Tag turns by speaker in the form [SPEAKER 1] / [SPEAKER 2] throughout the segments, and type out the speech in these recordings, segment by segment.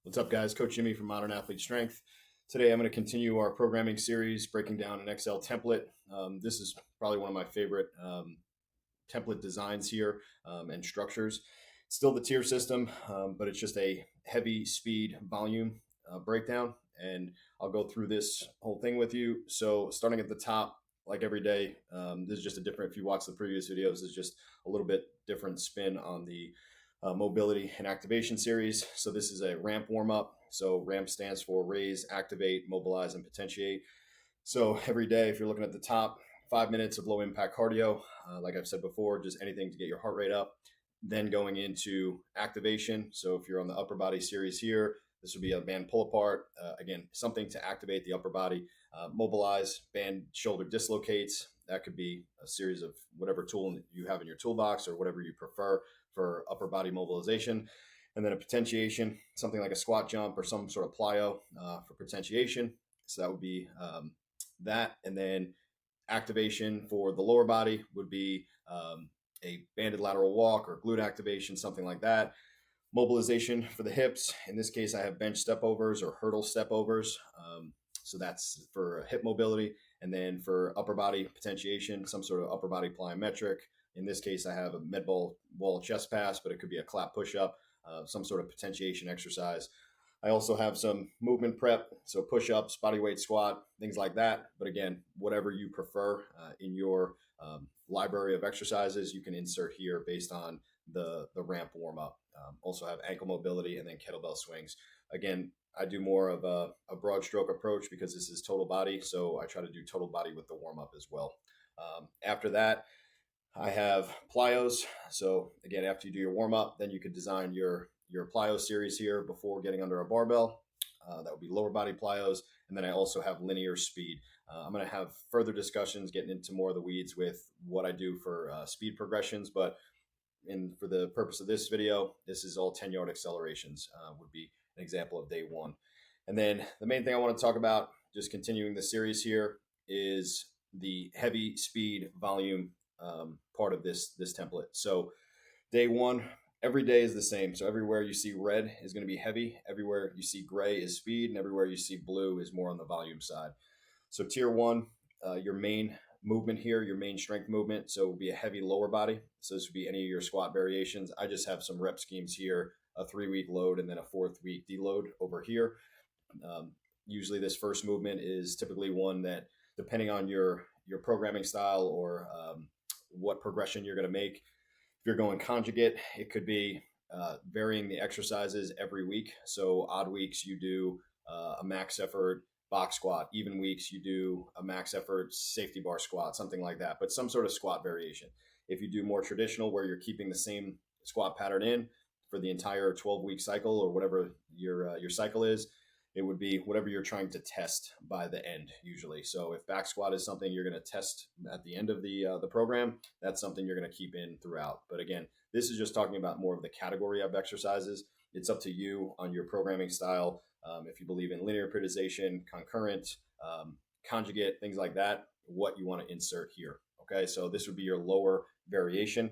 [SPEAKER 1] What's up, guys? Coach Jimmy from Modern Athlete Strength. Today, I'm going to continue our programming series, breaking down an Excel template. This is probably one of my favorite template designs here and structures. It's still the tier system, but it's just a heavy speed volume breakdown. And I'll go through this whole thing with you. So starting at the top, like every day, this is just a different, if you watch the previous videos, it's just a little bit different spin on the mobility and activation series. So this is a ramp warm up. So ramp stands for raise, activate, mobilize, and potentiate. So every day, if you're looking at the top, 5 minutes of low impact cardio, like I've said before, just anything to get your heart rate up. Then going into activation. So if you're on the upper body series here, this would be a band pull apart. Again, something to activate the upper body. Mobilize, band shoulder dislocates. That could be a series of whatever tool you have in your toolbox or whatever you prefer for upper body mobilization. And then a potentiation, something like a squat jump or some sort of plyo for potentiation. So that would be that. And then activation for the lower body would be a banded lateral walk or glute activation, something like that. Mobilization for the hips. In this case, I have bench step overs or hurdle step overs. So that's for hip mobility. And then for upper body potentiation, some sort of upper body plyometric. In this case, I have a med ball wall chest pass, but it could be a clap push up, some sort of potentiation exercise. I also have some movement prep, so push ups, body weight squat, things like that. But again, whatever you prefer in your library of exercises, you can insert here based on the ramp warm up. Also have ankle mobility and then kettlebell swings. Again, I do more of a broad stroke approach because this is total body. So I try to do total body with the warm up as well. After that, I have plyos. So again, after you do your warm up, then you could design your plyo series here before getting under a barbell. That would be lower body plyos. And then I also have linear speed. I'm going to have further discussions getting into more of the weeds with what I do for speed progressions. But for the purpose of this video, this is all 10-yard accelerations would be an example of day one. And then the main thing I want to talk about, just continuing the series here, is the heavy speed volume part of this template. So day one, every day is the same. So everywhere you see red is going to be heavy. Everywhere you see gray is speed, and everywhere you see blue is more on the volume side. So tier one, your main movement here, your main strength movement. So it will be a heavy lower body. So this would be any of your squat variations. I just have some rep schemes here, a 3-week load and then a 4th-week deload over here. Usually this first movement is typically one that, depending on your programming style or what progression you're going to make, if you're going conjugate, it could be varying the exercises every week. So odd weeks, you do a max effort box squat. Even weeks, you do a max effort safety bar squat, something like that, but some sort of squat variation. If you do more traditional, where you're keeping the same squat pattern in for the entire 12-week cycle or whatever your cycle is, it would be whatever you're trying to test by the end usually. So if back squat is something you're going to test at the end of the program, that's something you're going to keep in throughout. But again, this is just talking about more of the category of exercises. It's up to you on your programming style. If you believe in linear periodization, concurrent, conjugate, things like that, what you want to insert here. Okay, so this would be your lower variation.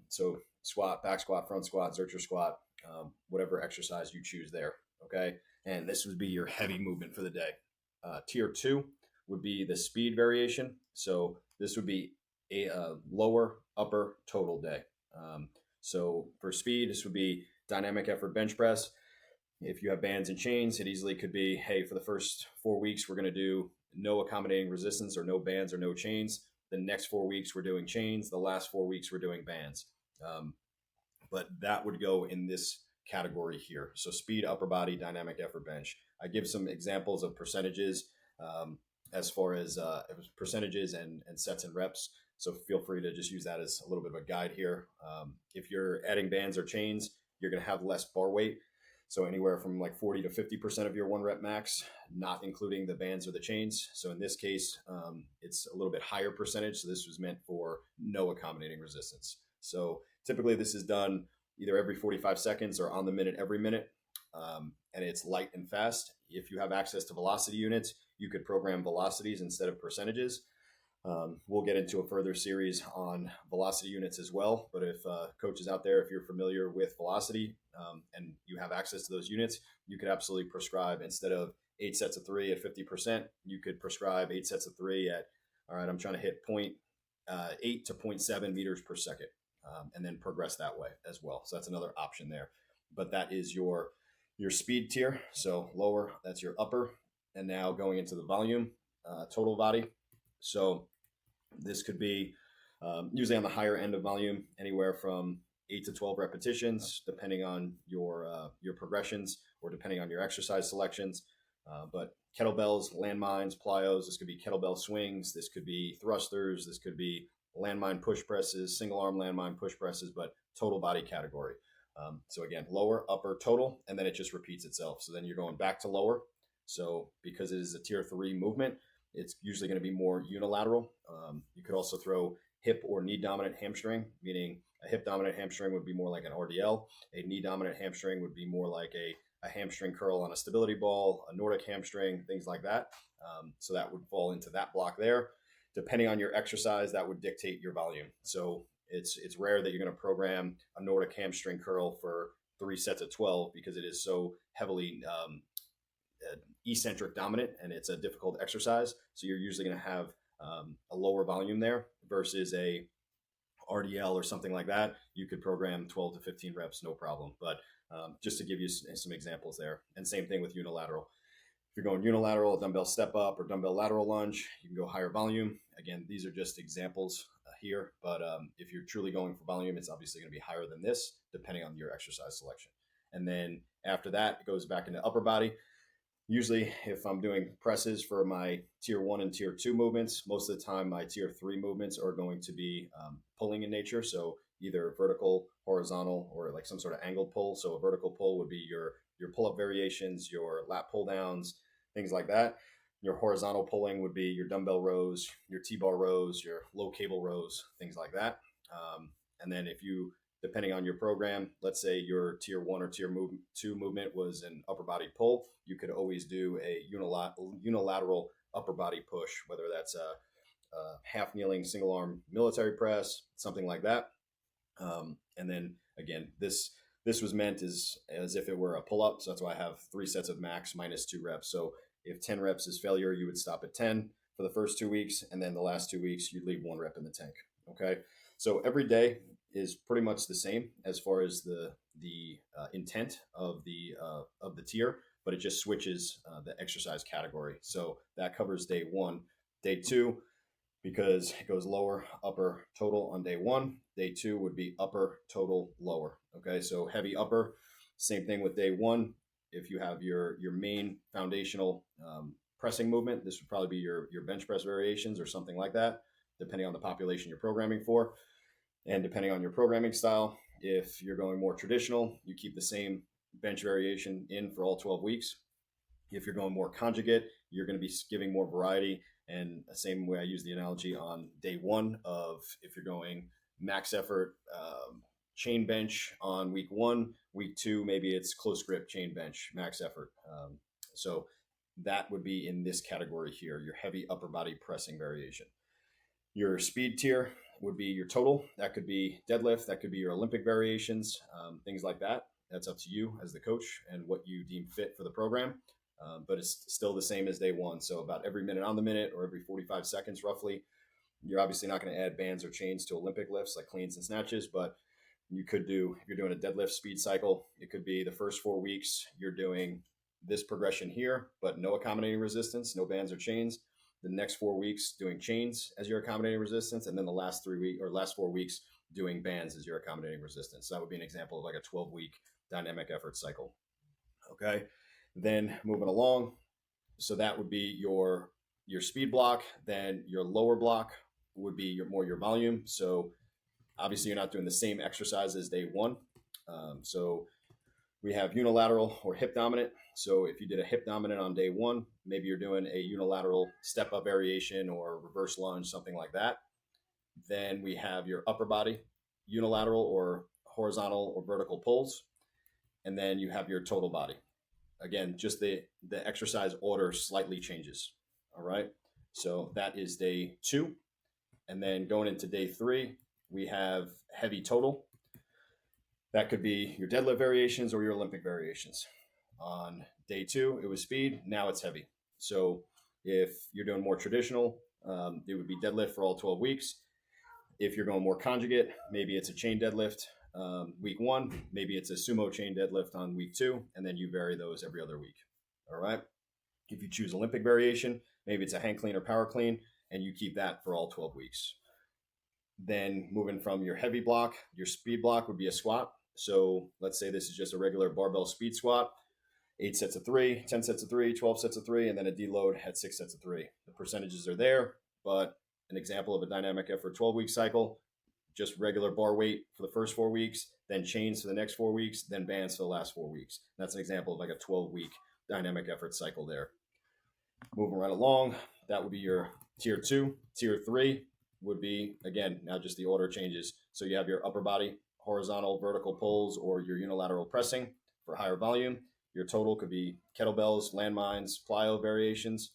[SPEAKER 1] So squat, back squat, front squat, Zercher squat, whatever exercise you choose there. Okay, and this would be your heavy movement for the day. Tier two would be the speed variation. So this would be a lower upper total day. So for speed, this would be dynamic effort bench press. If you have bands and chains, it easily could be, hey, for the first 4 weeks, we're going to do no accommodating resistance or no bands or no chains. The next 4 weeks, we're doing chains. The last 4 weeks, we're doing bands. But that would go in this category here. So speed, upper body, dynamic effort bench. I give some examples of percentages as far as percentages and sets and reps. So feel free to just use that as a little bit of a guide here. If you're adding bands or chains, you're going to have less bar weight. So anywhere from like 40 to 50% of your 1 rep max, not including the bands or the chains. So in this case, it's a little bit higher percentage. So this was meant for no accommodating resistance. So typically this is done either every 45 seconds or on the minute every minute. And it's light and fast. If you have access to velocity units, you could program velocities instead of percentages. We'll get into a further series on velocity units as well. But if coaches out there, if you're familiar with velocity and you have access to those units, you could absolutely prescribe, instead of 8 sets of 3 at 50%, you could prescribe 8 sets of 3 at, all right, I'm trying to hit 0.8 to 0.7 meters per second, and then progress that way as well. So that's another option there. But that is your speed tier. So lower, that's your upper. And now going into the volume, total body. So this could be usually on the higher end of volume, anywhere from 8 to 12 repetitions, depending on your progressions or depending on your exercise selections. But kettlebells, landmines, plyos, this could be kettlebell swings, this could be thrusters, this could be landmine push presses, single arm landmine push presses, but total body category. So again, lower, upper, total, and then it just repeats itself. So then you're going back to lower. So because it is a tier 3 movement, it's usually going to be more unilateral. You could also throw hip or knee dominant hamstring, meaning a hip dominant hamstring would be more like an RDL. A knee dominant hamstring would be more like a hamstring curl on a stability ball, a Nordic hamstring, things like that. So that would fall into that block there. Depending on your exercise, that would dictate your volume. So it's rare that you're going to program a Nordic hamstring curl for 3 sets of 12 because it is so heavily eccentric dominant and it's a difficult exercise. So you're usually going to have a lower volume there versus a RDL or something like that. You could program 12 to 15 reps, no problem. But just to give you some examples there. And same thing with unilateral. If you're going unilateral, dumbbell step up or dumbbell lateral lunge, you can go higher volume. Again, these are just examples here. But if you're truly going for volume, it's obviously going to be higher than this, depending on your exercise selection. And then after that, it goes back into upper body. Usually, if I'm doing presses for my tier 1 and tier 2 movements, most of the time my tier 3 movements are going to be pulling in nature. So either vertical, horizontal, or like some sort of angled pull. So a vertical pull would be your pull-up variations, your lat pull-downs, things like that. Your horizontal pulling would be your dumbbell rows, your T-bar rows, your low cable rows, things like that. And then if you, depending on your program, let's say your tier 1 or tier 2 movement was an upper body pull, you could always do a unilateral upper body push, whether that's a half kneeling single arm military press, something like that. And then again, this was meant as if it were a pull up. So that's why I have 3 sets of max minus 2 reps. So if 10 reps is failure, you would stop at 10 for the first 2 weeks. And then the last 2 weeks, you'd leave 1 rep in the tank. Okay. So every day is pretty much the same as far as the intent of the tier, but it just switches the exercise category. So that covers day 1. Day 2, because it goes lower, upper, total on day 1. Day 2 would be upper, total, lower. Okay, so heavy upper, same thing with day 1. If you have your main foundational pressing movement, this would probably be your bench press variations or something like that, depending on the population you're programming for. And depending on your programming style, if you're going more traditional, you keep the same bench variation in for all 12 weeks. If you're going more conjugate, you're going to be giving more variety. And the same way I use the analogy on day 1 of if you're going max effort chain bench on week 1, week 2, maybe it's close grip chain bench, max effort. So that would be in this category here, your heavy upper body pressing variation. Your speed tier would be your total. That could be deadlift. That could be your Olympic variations, things like that. That's up to you as the coach and what you deem fit for the program. But it's still the same as day 1. So about every minute on the minute or every 45 seconds roughly. You're obviously not going to add bands or chains to Olympic lifts like cleans and snatches, but you could do, if you're doing a deadlift speed cycle, it could be the first 4 weeks you're doing this progression here, but no accommodating resistance, no bands or chains. The next 4 weeks doing chains as your accommodating resistance, and then the last 4 weeks doing bands as your accommodating resistance. So that would be an example of like a 12-week dynamic effort cycle. Okay, then moving along, so that would be your speed block. Then your lower block would be your volume. So obviously you're not doing the same exercise as day 1. So we have unilateral or hip dominant. So if you did a hip dominant on day 1, maybe you're doing a unilateral step up variation or reverse lunge, something like that. Then we have your upper body, unilateral or horizontal or vertical pulls. And then you have your total body. Again, just the exercise order slightly changes. All right. So that is day 2. And then going into day 3, we have heavy total. That could be your deadlift variations or your Olympic variations. On day 2, it was speed. Now it's heavy. So if you're doing more traditional, it would be deadlift for all 12 weeks. If you're going more conjugate, maybe it's a chain deadlift week 1. Maybe it's a sumo chain deadlift on week 2, and then you vary those every other week. All right. If you choose Olympic variation, maybe it's a hang clean or power clean, and you keep that for all 12 weeks. Then moving from your heavy block, your speed block would be a squat. So let's say this is just a regular barbell speed squat, 8 sets of 3, 10 sets of 3, 12 sets of 3, and then a deload at 6 sets of 3. The percentages are there, but an example of a dynamic effort 12-week cycle, just regular bar weight for the first 4 weeks, then chains for the next 4 weeks, then bands for the last 4 weeks. That's an example of like a 12-week dynamic effort cycle there. Moving right along, that would be your tier 2. Tier 3 would be, again, now just the order changes. So you have your upper body horizontal, vertical pulls, or your unilateral pressing for higher volume. Your total could be kettlebells, landmines, plyo variations,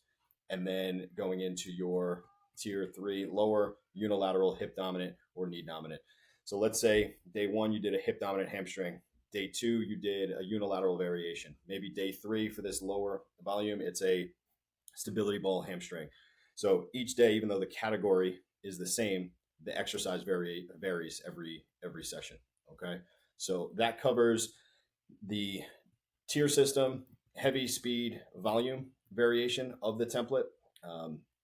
[SPEAKER 1] and then going into your tier 3 lower unilateral hip dominant or knee dominant. So let's say day 1 you did a hip dominant hamstring. Day 2 you did a unilateral variation. Maybe day 3 for this lower volume it's a stability ball hamstring. So each day, even though the category is the same, the exercise varies every session. Okay, so that covers the tier system, heavy, speed, volume variation of the template.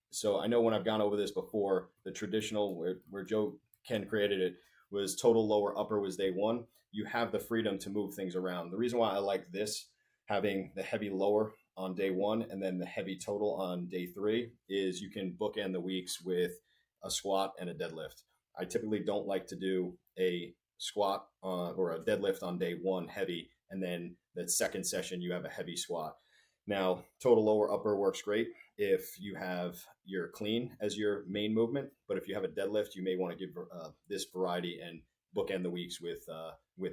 [SPEAKER 1] So I know when I've gone over this before, the traditional where Joe Ken created it was total lower upper was day 1. You have the freedom to move things around. The reason why I like this, having the heavy lower on day 1 and then the heavy total on day 3, is you can bookend the weeks with a squat and a deadlift. I typically don't like to do a squat or a deadlift on day 1 heavy, and then the second session you have a heavy squat. Now, total lower upper works great if you have your clean as your main movement, but if you have a deadlift, you may want to give this variety and bookend the weeks with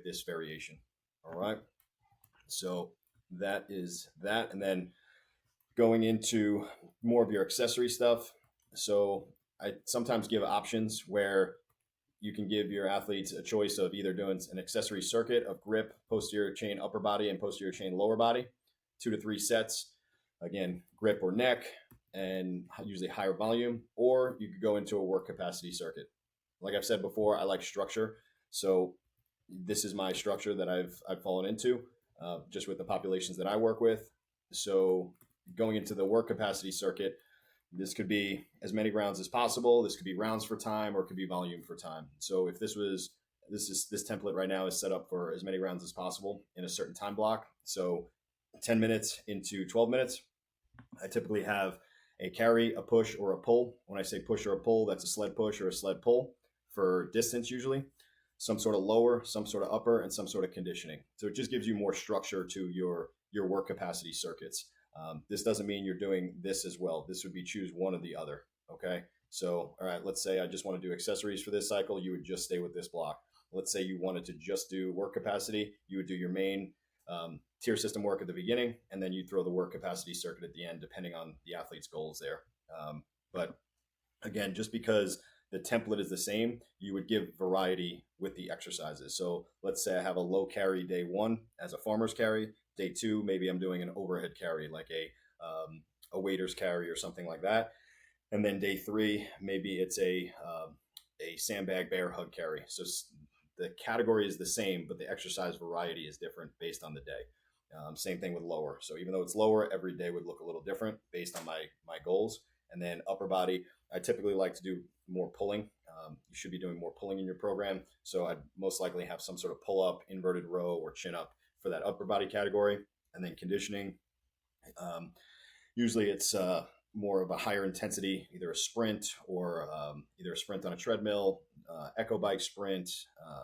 [SPEAKER 1] this variation. All right, so that is that. And then going into more of your accessory stuff. So I sometimes give options where you can give your athletes a choice of either doing an accessory circuit of grip, posterior chain upper body, and posterior chain lower body, 2 to 3 sets. Again, grip or neck, and usually higher volume. Or you could go into a work capacity circuit. Like I've said before, I like structure. So this is my structure that I've fallen into, just with the populations that I work with. So going into the work capacity circuit, this could be as many rounds as possible. This could be rounds for time, or it could be volume for time. So if this template right now is set up for as many rounds as possible in a certain time block. So 10 minutes into 12 minutes, I typically have a carry, a push, or a pull. When I say push or a pull, that's a sled push or a sled pull for distance usually. Some sort of lower, some sort of upper, and some sort of conditioning. So it just gives you more structure to your work capacity circuits. This doesn't mean you're doing this as well. This would be choose one or the other. Okay. So, all right, let's say I just want to do accessories for this cycle. You would just stay with this block. Let's say you wanted to just do work capacity. You would do your main tier system work at the beginning, and then you throw the work capacity circuit at the end, depending on the athlete's goals there. But again, just because the template is the same, you would give variety with the exercises. So let's say I have a low carry day 1 as a farmer's carry. Day 2, maybe I'm doing an overhead carry, like a waiter's carry or something like that. And then day 3, maybe it's a sandbag bear hug carry. So the category is the same, but the exercise variety is different based on the day. Same thing with lower. So even though it's lower, every day would look a little different based on my goals. And then upper body, I typically like to do more pulling. You should be doing more pulling in your program. So I'd most likely have some sort of pull up, inverted row, or chin up for that upper body category. And then conditioning. Usually it's more of a higher intensity, either a sprint or either a sprint on a treadmill, echo bike sprint,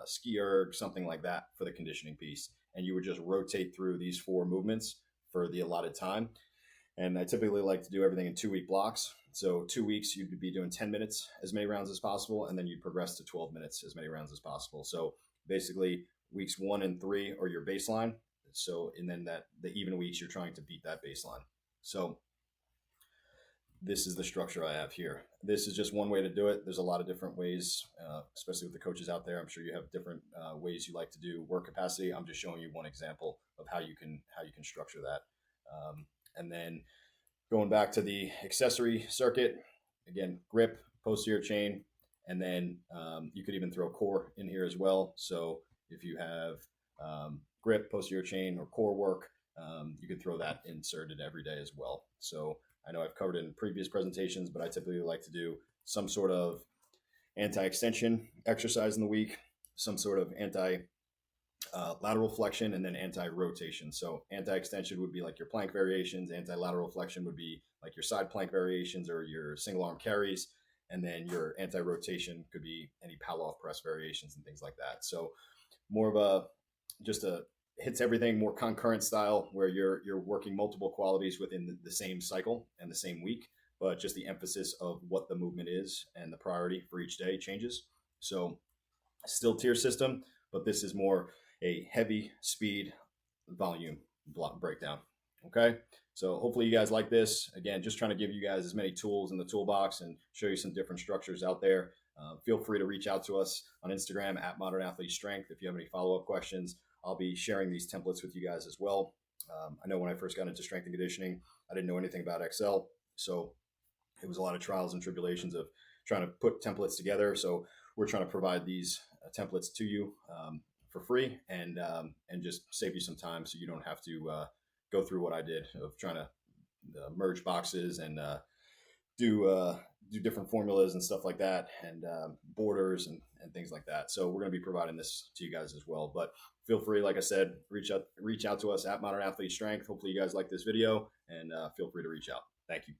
[SPEAKER 1] ski erg, something like that for the conditioning piece. And you would just rotate through these 4 movements for the allotted time. And I typically like to do everything in 2-week blocks. So 2 weeks, you'd be doing 10 minutes, as many rounds as possible, and then you'd progress to 12 minutes, as many rounds as possible. So basically, weeks 1 and 3 are your baseline. So, and then the even weeks, you're trying to beat that baseline. So this is the structure I have here. This is just one way to do it. There's a lot of different ways, especially with the coaches out there. I'm sure you have different ways you like to do work capacity. I'm just showing you one example of how you can structure that. And then going back to the accessory circuit, again, grip, posterior chain, and then you could even throw core in here as well. So if you have grip, posterior chain, or core work, you could throw that inserted every day as well. So I know I've covered it in previous presentations, but I typically like to do some sort of anti-extension exercise in the week, some sort of lateral flexion, and then anti-rotation. So anti-extension would be like your plank variations. Anti-lateral flexion would be like your side plank variations or your single arm carries. And then your anti-rotation could be any Pallof press variations and things like that. So more of a hits everything, more concurrent style where you're working multiple qualities within the same cycle and the same week, but just the emphasis of what the movement is and the priority for each day changes. So still tier system, but this is more a heavy speed volume block breakdown. Okay. So hopefully you guys like this. Again, just trying to give you guys as many tools in the toolbox and show you some different structures out there. Feel free to reach out to us on Instagram at Modern Athlete Strength. If you have any follow-up questions, I'll be sharing these templates with you guys as well. I know when I first got into strength and conditioning, I didn't know anything about Excel. So it was a lot of trials and tribulations of trying to put templates together. So we're trying to provide these templates to you for free and just save you some time so you don't have to go through what I did of trying to merge boxes and do different formulas and stuff like that, and borders and things like that. So we're going to be providing this to you guys as well. But feel free, like I said, reach out to us at Modern Athlete Strength. Hopefully you guys like this video, and feel free to reach out. Thank you.